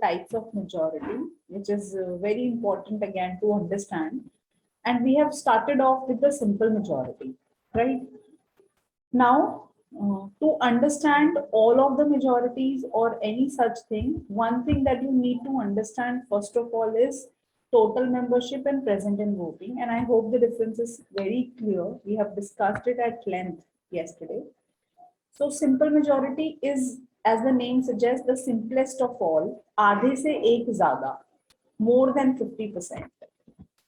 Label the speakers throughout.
Speaker 1: types of majority, which is very important again to understand. And we have started off with the simple majority, right? Now, to understand all of the majorities or any such thing, one thing that you need to understand first of all is total membership and present in voting. And I hope the difference is very clear. We have discussed it at length yesterday. So simple majority is, as the name suggests, the simplest of all. आधे से एक ज़्यादा, more than 50%.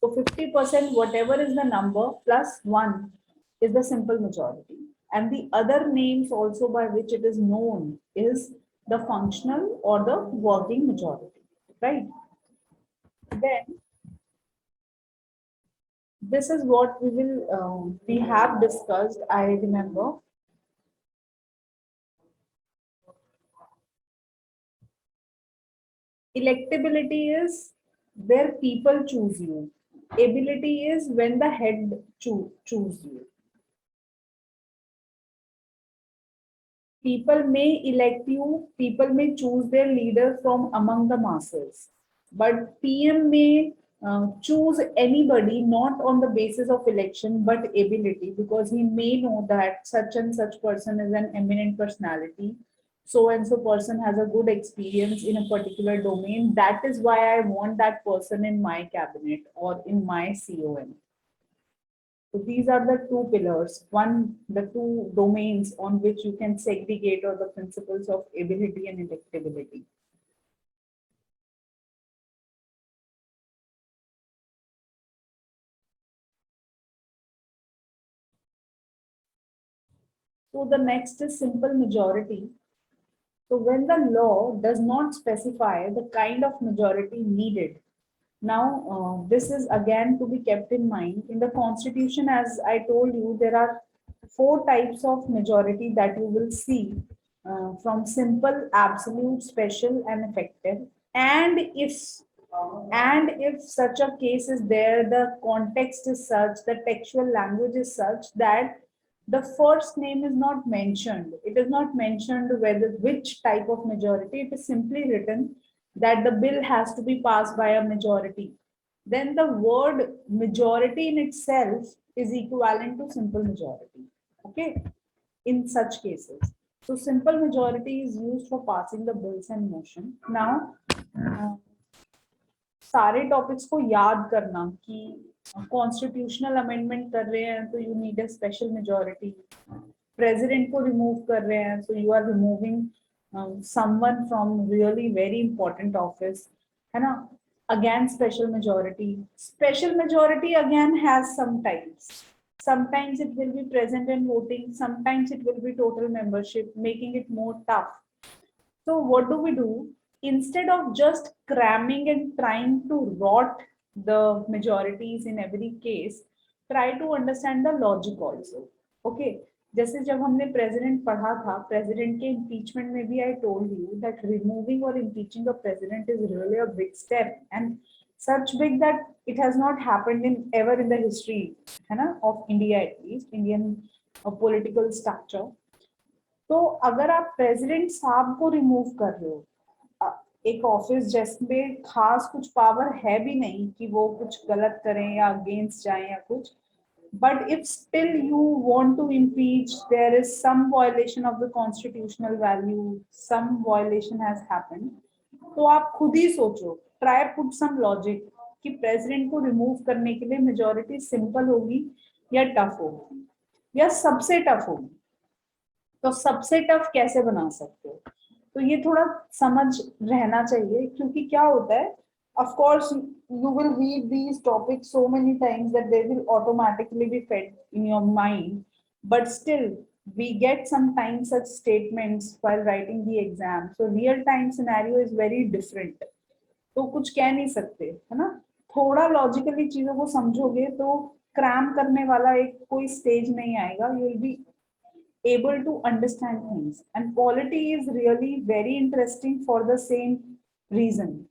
Speaker 1: So 50%, whatever is the number, plus one is the simple majority. And the other names also by which it is known is the functional or the working majority, right? Then this is what we have discussed, I remember. Electability is where people choose you. Ability is when the head choose you. People may elect you, people may choose their leader from among the masses, but PM may choose anybody not on the basis of election but ability, because he may know that such and such person is an eminent personality, so and so person has a good experience in a particular domain. That is why I want that person in my cabinet or in my COM. So these are the two pillars, the two domains on which you can segregate, or the principles of ability and electability. So the next is simple majority. So when the law does not specify the kind of majority needed. Now, this is again to be kept in mind. In the Constitution, as I told you, there are 4 types of majority that you will see, from simple, absolute, special, and effective. And if such a case is there, the context is such, the textual language is such that the first name is not mentioned. It is not mentioned which type of majority. It is simply written that the bill has to be passed by a majority. Then the word majority in itself is equivalent to simple majority. Okay, in such cases. So simple majority is used for passing the bills and motion. Now, सारे topics को याद करना कि constitutional amendment कर रहे हैं तो you need a special majority, president को रिमूव कर रहे हैं so you are removing someone from really very important office, है ना? Again special majority again has some types. Sometimes it will be present in voting, sometimes it will be total membership, making it more tough. So what do? Instead of just cramming and trying to rot the majorities in every case, try to understand the logic also. Okay, जैसे जब हमने president पढ़ा था, president के impeachment में भी I told you that removing और impeaching a president is really a big step, and such big that it has not happened in ever in the history, है ना, of India, at least Indian political structure. तो अगर आप president साहब को remove कर रहे हो, एक ऑफिस जिसमें खास कुछ पावर है भी नहीं कि वो कुछ गलत करें या अगेंस्ट जाएं या कुछ, but if still you want to impeach, there is some violation of the constitutional value, some violation has happened, तो आप खुद ही सोचो, try put some logic कि प्रेसिडेंट को रिमूव करने के लिए मेजॉरिटी सिंपल होगी या टफ होगी या सबसे टफ होगी, तो सबसे टफ कैसे बना सकते हो? तो ये थोड़ा समझ रहना चाहिए, क्योंकि क्या होता है, of course you will read these topics so many times that they will automatically be fed in your mind, but still we get sometimes such statements while writing the exam, so real time scenario is very different, तो कुछ कह नहीं सकते, है ना? थोड़ा logically चीजों को समझोगे तो क्रैम करने वाला एक कोई स्टेज नहीं आएगा, you will be able to understand things, and polity is really very interesting for the same reason,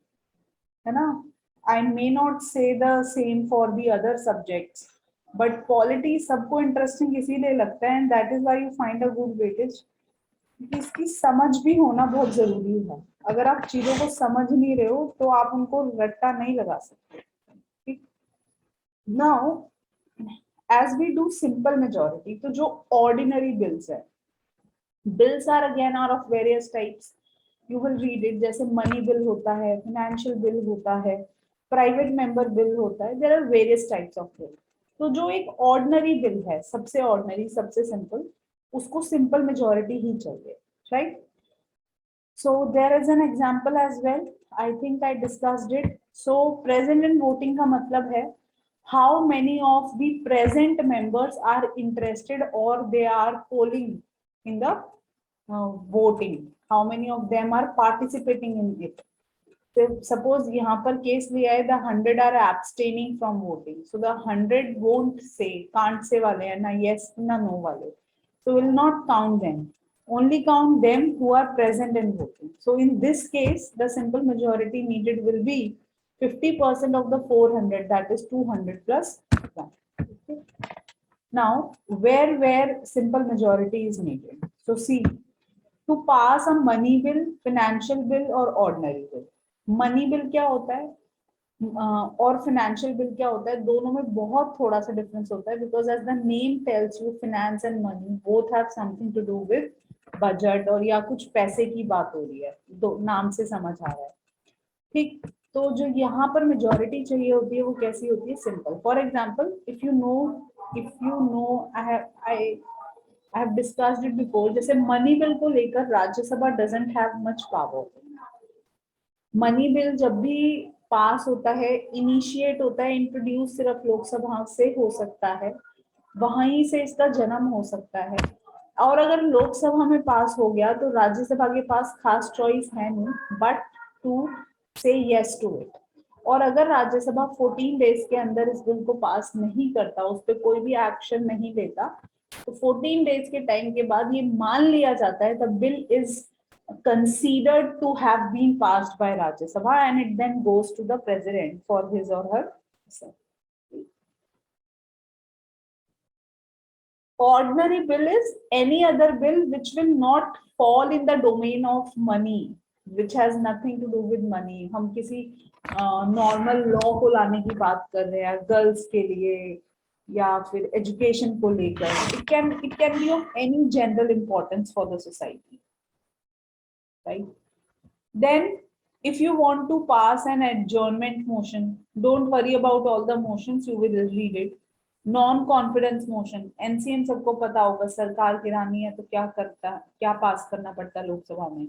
Speaker 1: है ना? I may not say the same for the other subjects, but polity सबको interesting इसीलिए लगता है, and that is why you find a good weightage. इसकी समझ भी होना बहुत जरूरी है। अगर आप चीजों को समझ नहीं रहे हो तो आप उनको रट्टा नहीं लगा सकते। ठीक, now as we do simple majority, तो जो ऑर्डिनरी बिल्स है, bills are again are of various types, you will read it, जैसे मनी बिल होता है, फाइनेंशियल बिल होता है, प्राइवेट मेंबर बिल होता है, there are various types of bill. तो जो एक ऑर्डिनरी बिल है, सबसे ऑर्डिनरी, सबसे सिंपल, उसको सिंपल मेजोरिटी ही चाहिए, right? So there is an example as well. I think I discussed it. So present and voting का मतलब है how many of the present members are interested or they are polling in the voting. How many of them are participating in it. So suppose यहाँ पर case लिया है the 100 are abstaining from voting. So the 100 won't say, can't say वाले हैं ना yes ना no वाले. So will not count them. Only count them who are present and voting. So in this case, the simple majority needed will be 50% of the 400, that is 200 plus 1. Okay. Now, where simple majority is needed? So see, to pass a money bill, financial bill or ordinary bill. Money bill क्या होता है और financial bill क्या होता है, दोनों में बहुत थोड़ा सा डिफरेंस होता है, because as the name tells you finance and money both have something to do with budget, और या कुछ पैसे की बात हो रही है, दो नाम से समझ आ रहा है। ठीक, तो जो यहाँ पर मेजोरिटी चाहिए होती है वो कैसी होती है? Simple. For example, if you know I have discussed it before, जैसे मनी बिल को लेकर Rajya Sabha doesn't have much power. Money bill जब भी पास होता है, इनिशिएट होता है, इंट्रोड्यूस सिर्फ लोकसभा से हो सकता है, वहीं से इसका जन्म हो सकता है। और अगर लोकसभा में पास हो गया तो राज्यसभा के पास खास चॉइस है नहीं बट टू से यस टू इट। और अगर राज्यसभा 14 डेज के अंदर इस बिल को पास नहीं करता, उस पर कोई भी एक्शन नहीं लेता, तो 14 डेज के टाइम के बाद ये मान लिया जाता है the bill is considered to have been passed by Rajya Sabha and it then goes to the president for his or her sign. Ordinary bill is any other bill which will not fall in the domain of money, which has nothing to do with money. हम किसी normal law को लाने की बात कर रहे हैं girls के लिए या फिर एजुकेशन को लेकर, it can be of any general importance for the society, right? Then if you want to pass an adjournment motion, don't worry about all the motions, you will read it. Non confidence motion, NCM सबको पता होगा, सरकार गिरानी है तो क्या करता, क्या पास करना पड़ता है लोकसभा में?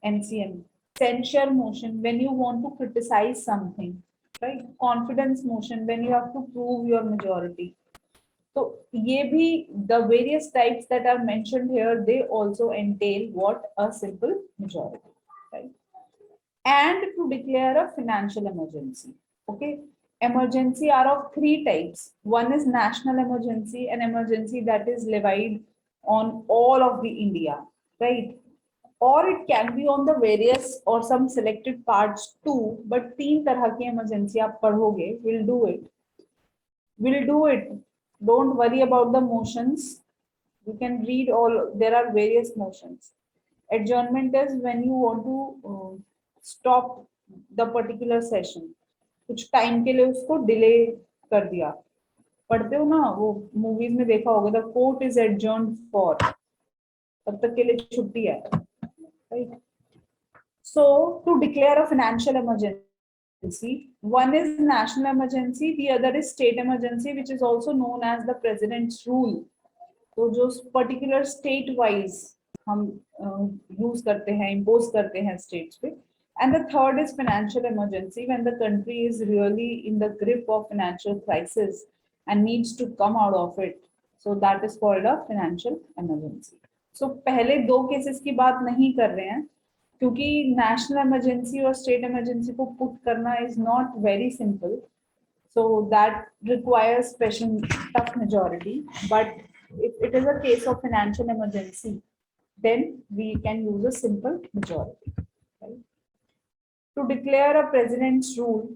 Speaker 1: NCM. Censure motion, when you want to criticise something, right? Confidence motion, when you have to prove your majority. तो ये भी the various types that are mentioned here, they also entail what a simple majority, right? And to declare a financial emergency. Okay, emergency are of three types. One is national emergency, an emergency that is levied on all of the India, right? Or it can be on the various or some selected parts too, but तीन तरह की emergency आप पढ़ोगे, will do it. Don't worry about the motions, you can read all, there are various motions. Adjournment is when you want to stop the particular session, कुछ time के लिए उसको delay कर दिया। पढ़ते हो ना, वो मूवीज में देखा होगा, the court is adjourned for, तब तक के लिए छुट्टी है, right? So to declare a financial emergency, one is national emergency, the other is state emergency, which is also known as the president's rule. तो जो पर्टिकुलर स्टेट वाइज हम use करते हैं, इम्पोज करते हैं स्टेट्स पे। And the third is financial emergency, when the country is really in the grip of financial crisis and needs to come out of it, so that is called a financial emergency. So पहले दो cases की बात नहीं कर रहे हैं, क्योंकि national emergency और स्टेट इमरजेंसी को पुट करना is not very simple, so that requires special tough majority. But if it is a case of financial emergency, then we can use a simple majority, right? To declare a president's rule,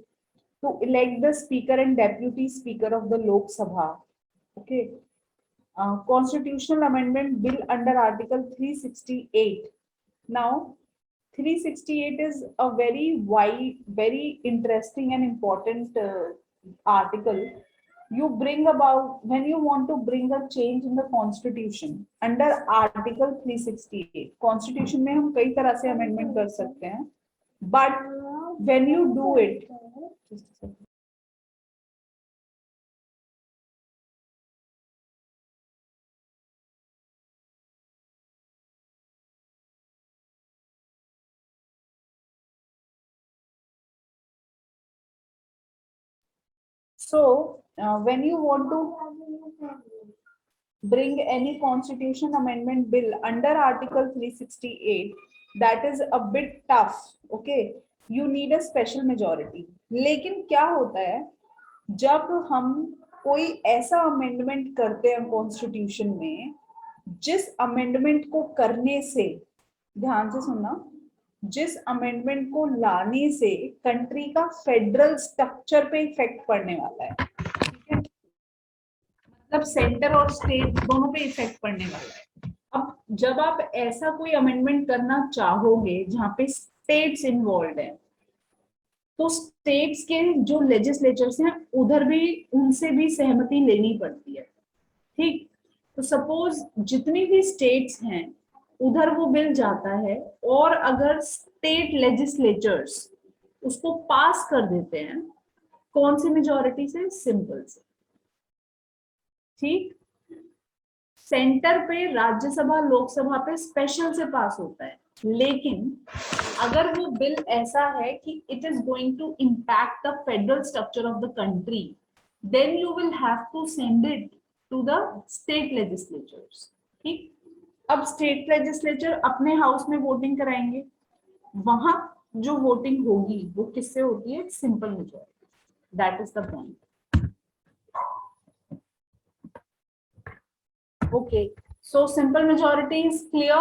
Speaker 1: to elect the speaker and deputy speaker of the Lok Sabha, okay, constitutional amendment bill under article 368. Now 368 is a very wide, very interesting and important article. You bring about when you want to bring a change in the constitution under article 368. Constitution में हम कई तरह से amendment कर सकते हैं, but when you do it, so when you want to bring any constitution amendment bill under article 368, that is a bit tough. Okay, you need a special majority. लेकिन क्या होता है जब हम कोई ऐसा अमेंडमेंट करते हैं कॉन्स्टिट्यूशन में, जिस अमेंडमेंट को करने से, ध्यान से सुनना, जिस अमेंडमेंट को लाने से कंट्री का फेडरल स्ट्रक्चर पे इफेक्ट पड़ने वाला है, ठीक है, मतलब सेंटर और स्टेट दोनों पे इफेक्ट पड़ने वाला है। अब जब आप ऐसा कोई अमेंडमेंट करना चाहोगे जहां पे स्टेट्स इन्वॉल्व हैं, तो स्टेट्स के जो लेजिस्लेचर्स हैं उधर भी उनसे भी सहमति लेनी पड़ती है, ठीक। तो सपोज जितनी भी स्टेट्स हैं उधर वो बिल जाता है, और अगर स्टेट लेजिस्लेचर्स उसको पास कर देते हैं, कौन सी मेजॉरिटी से? सिंपल से, ठीक। सेंटर पे, राज्यसभा, लोकसभा पे स्पेशल से पास होता है, लेकिन अगर वो बिल ऐसा है कि it is going to impact the federal structure of the country, then you will have to send it to the state legislatures, ठीक। अब स्टेट लेजिस्लेचर अपने हाउस में वोटिंग कराएंगे, वहां जो वोटिंग होगी वो किससे होती है? Simple majority. That is the point. Okay, so simple majority is clear.